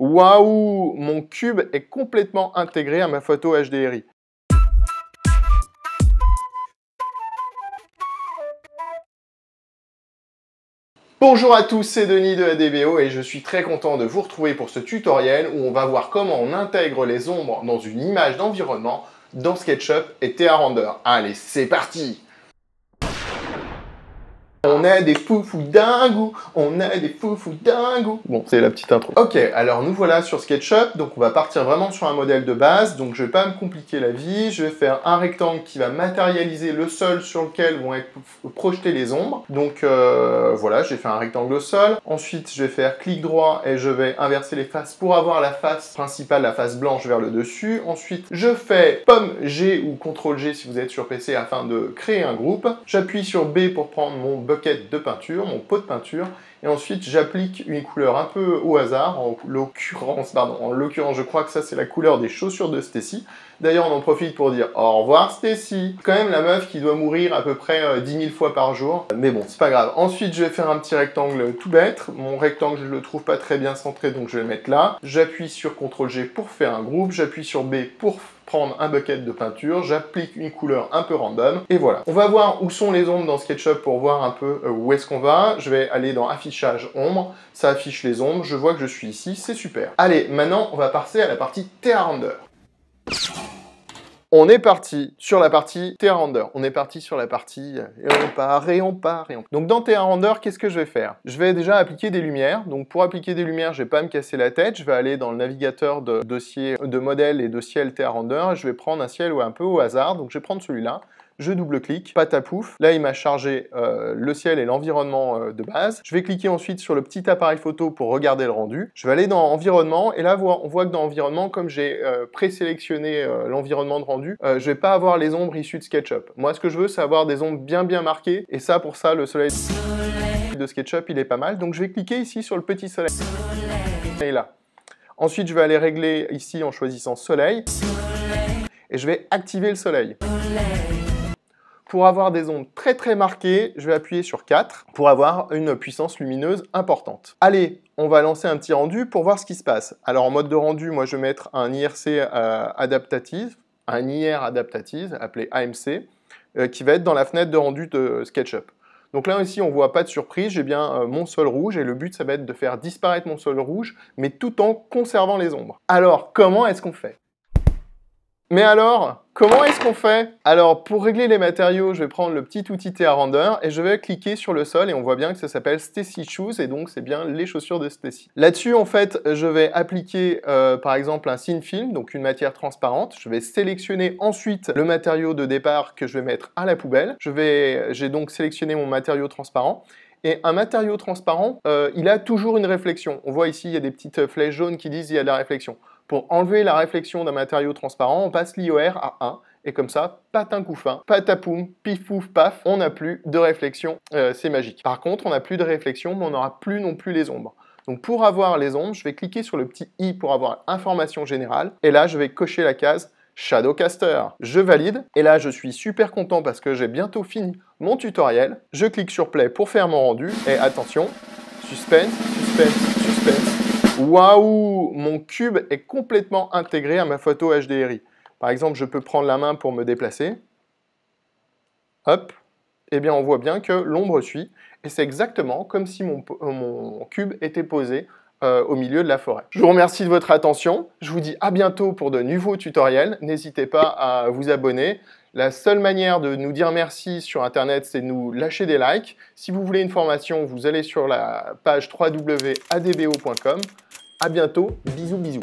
Waouh, mon cube est complètement intégré à ma photo HDRI. Bonjour à tous, c'est Denis de ADBO et je suis très content de vous retrouver pour ce tutoriel où on va voir comment on intègre les ombres dans une image d'environnement dans SketchUp et Thea Render. Allez, c'est parti! On a des foufous dingous, on a des foufous dingous. Bon, c'est la petite intro. Ok, alors nous voilà sur SketchUp, donc on va partir vraiment sur un modèle de base, donc je vais pas me compliquer la vie, je vais faire un rectangle qui va matérialiser le sol sur lequel vont être projetées les ombres. Donc voilà, j'ai fait un rectangle au sol. Ensuite, je vais faire clic droit et je vais inverser les faces pour avoir la face principale, la face blanche vers le dessus. Ensuite, je fais pomme G ou CTRL G si vous êtes sur PC afin de créer un groupe. J'appuie sur B pour prendre mon bucket de peinture, mon pot de peinture, et ensuite j'applique une couleur un peu au hasard, en l'occurrence, je crois que ça c'est la couleur des chaussures de Stacy. D'ailleurs on en profite pour dire au revoir Stacy. Quand même la meuf qui doit mourir à peu près 10 000 fois par jour, mais bon c'est pas grave. Ensuite je vais faire un petit rectangle tout bête, mon rectangle je le trouve pas très bien centré donc je vais le mettre là. J'appuie sur CTRL G pour faire un groupe, j'appuie sur B pour prendre un bucket de peinture, j'applique une couleur un peu random, et voilà. On va voir où sont les ombres dans SketchUp pour voir un peu où est-ce qu'on va. Je vais aller dans Affichage Ombres, ça affiche les ombres, je vois que je suis ici, c'est super. Allez, maintenant on va passer à la partie Thea Render. On est parti sur la partie Thea Render. On est parti sur la partie et on part et on part et on part. Donc dans Thea Render, qu'est-ce que je vais faire? Je vais déjà appliquer des lumières. Donc pour appliquer des lumières, je vais pas me casser la tête. Je vais aller dans le navigateur de dossier de modèle et de ciel Thea Render. Je vais prendre un ciel un peu au hasard. Donc je vais prendre celui-là. Je double-clique, patapouf. Là, il m'a chargé le ciel et l'environnement de base. Je vais cliquer ensuite sur le petit appareil photo pour regarder le rendu. Je vais aller dans Environnement, et là, on voit que dans Environnement, comme j'ai présélectionné l'environnement de rendu, je vais pas avoir les ombres issues de SketchUp. Moi, ce que je veux, c'est avoir des ombres bien marquées, et ça, pour ça, le soleil de SketchUp, il est pas mal. Donc, je vais cliquer ici sur le petit soleil. Et là. Ensuite, je vais aller régler ici en choisissant Soleil, et je vais activer le soleil. Pour avoir des ombres très marquées, je vais appuyer sur 4 pour avoir une puissance lumineuse importante. Allez, on va lancer un petit rendu pour voir ce qui se passe. Alors en mode de rendu, moi je vais mettre un IRC adaptative, un IR adaptative appelé AMC, qui va être dans la fenêtre de rendu de SketchUp. Donc là aussi, on voit pas de surprise, j'ai bien mon sol rouge et le but ça va être de faire disparaître mon sol rouge, mais tout en conservant les ombres. Alors, comment est-ce qu'on fait ? Mais alors, comment est-ce qu'on fait? Alors, pour régler les matériaux, je vais prendre le petit outil Thea Render et je vais cliquer sur le sol et on voit bien que ça s'appelle Stacy Shoes et donc c'est bien les chaussures de Stacy. Là-dessus, en fait, je vais appliquer par exemple un thin film, donc une matière transparente. Je vais sélectionner ensuite le matériau de départ que je vais mettre à la poubelle. J'ai donc sélectionné mon matériau transparent. Et un matériau transparent, il a toujours une réflexion. On voit ici, il y a des petites flèches jaunes qui disent qu'il y a de la réflexion. Pour enlever la réflexion d'un matériau transparent, on passe l'IOR à 1. Et comme ça, patin couffin, patapoum, pif pouf paf, on n'a plus de réflexion, c'est magique. Par contre, on n'a plus de réflexion, mais on n'aura plus non plus les ombres. Donc pour avoir les ombres, je vais cliquer sur le petit i pour avoir information générale. Et là, je vais cocher la case Shadowcaster. Je valide. Et là, je suis super content parce que j'ai bientôt fini mon tutoriel. Je clique sur Play pour faire mon rendu. Et attention, suspense, suspense, suspense. Waouh, mon cube est complètement intégré à ma photo HDRI. Par exemple, je peux prendre la main pour me déplacer. Hop. Eh bien, on voit bien que l'ombre suit. Et c'est exactement comme si mon cube était posé au milieu de la forêt. Je vous remercie de votre attention. Je vous dis à bientôt pour de nouveaux tutoriels. N'hésitez pas à vous abonner. La seule manière de nous dire merci sur Internet, c'est de nous lâcher des likes. Si vous voulez une formation, vous allez sur la page www.adbo.com. À bientôt, bisous bisous.